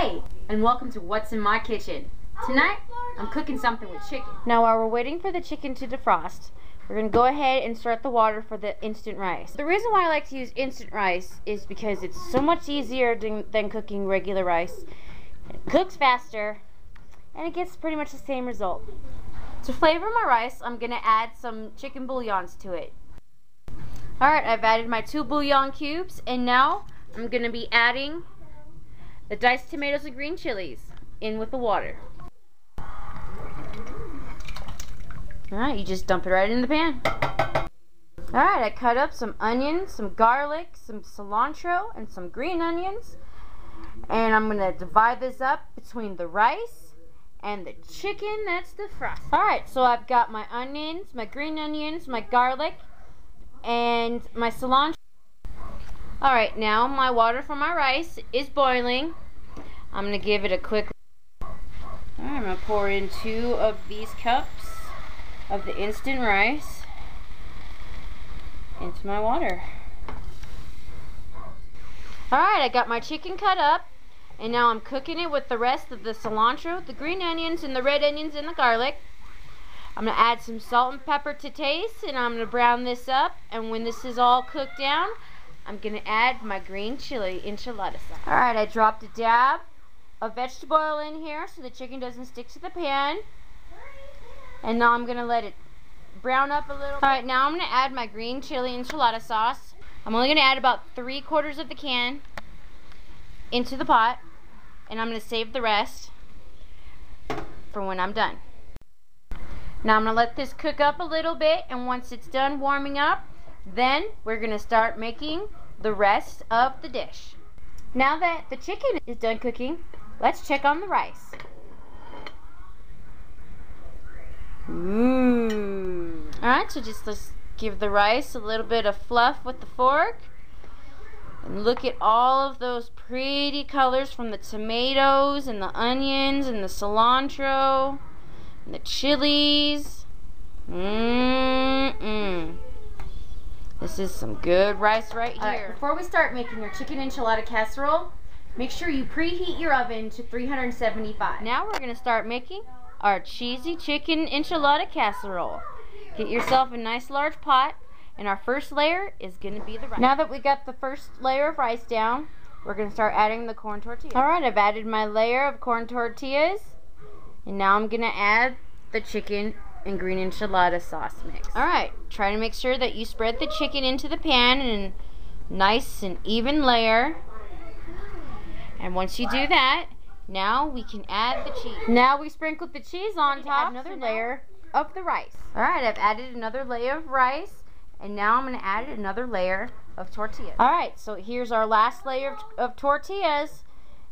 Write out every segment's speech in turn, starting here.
Hey, and welcome to What's in My Kitchen. Tonight, I'm cooking something with chicken. Now while we're waiting for the chicken to defrost, we're going to go ahead and start the water for the instant rice. The reason why I like to use instant rice is because it's so much easier than cooking regular rice. It cooks faster, and it gets pretty much the same result. To flavor my rice, I'm going to add some chicken bouillons to it. Alright, I've added my 2 bouillon cubes, and now I'm going to be adding the diced tomatoes and green chilies in with the water. Alright, you just dump it right in the pan. Alright, I cut up some onions, some garlic, some cilantro, and some green onions. And I'm going to divide this up between the rice and the chicken that's defrosted. Alright, so I've got my onions, my green onions, my garlic, and my cilantro. Alright, now my water for my rice is boiling. I'm going to give it a quick... Alright, I'm going to pour in 2 of these cups of the instant rice into my water. Alright, I got my chicken cut up, and now I'm cooking it with the rest of the cilantro, the green onions, and the red onions, and the garlic. I'm going to add some salt and pepper to taste, and I'm going to brown this up, and when this is all cooked down, I'm going to add my green chili enchilada sauce. Alright, I dropped a dab of vegetable oil in here so the chicken doesn't stick to the pan. And now I'm going to let it brown up a little. Alright, now I'm going to add my green chili enchilada sauce. I'm only going to add about 3/4 of the can into the pot, and I'm going to save the rest for when I'm done. Now I'm going to let this cook up a little bit, and once it's done warming up, then we're going to start making the rest of the dish. Now that the chicken is done cooking, let's check on the rice. Mmm. Alright, so let's give the rice a little bit of fluff with the fork. And look at all of those pretty colors from the tomatoes and the onions and the cilantro and the chilies. Mmm. This is some good rice right here. Right, before we start making your chicken enchilada casserole, make sure you preheat your oven to 375. Now we're going to start making our cheesy chicken enchilada casserole. Get yourself a nice large pot, and our first layer is going to be the rice. Now that we got the first layer of rice down, we're going to start adding the corn tortillas. Alright, I've added my layer of corn tortillas, and now I'm going to add the chicken and green enchilada sauce mix. Alright, try to make sure that you spread the chicken into the pan in a nice and even layer. And once you do that, now we can add the cheese. Now we sprinkled the cheese on top. Add another layer of the rice. Alright, I've added another layer of rice, and now I'm going to add another layer of tortillas. Alright, so here's our last layer of tortillas,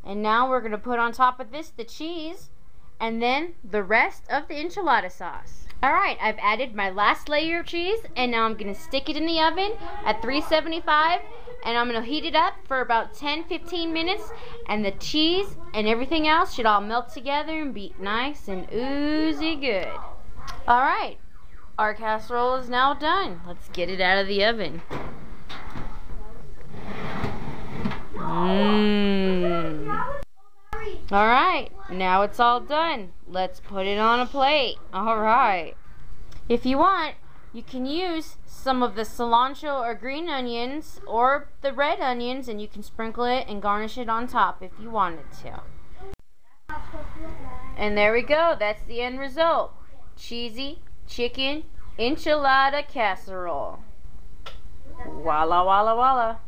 and now we're going to put on top of this the cheese, and then the rest of the enchilada sauce. Alright, I've added my last layer of cheese, and now I'm going to stick it in the oven at 375, and I'm going to heat it up for about 10-15 minutes, and the cheese and everything else should all melt together and be nice and oozy good. Alright, our casserole is now done. Let's get it out of the oven. Mmm. Alright, now it's all done. Let's put it on a plate. Alright. If you want, you can use some of the cilantro or green onions or the red onions, and you can sprinkle it and garnish it on top if you wanted to. And there we go. That's the end result. Cheesy chicken enchilada casserole. Walla walla walla.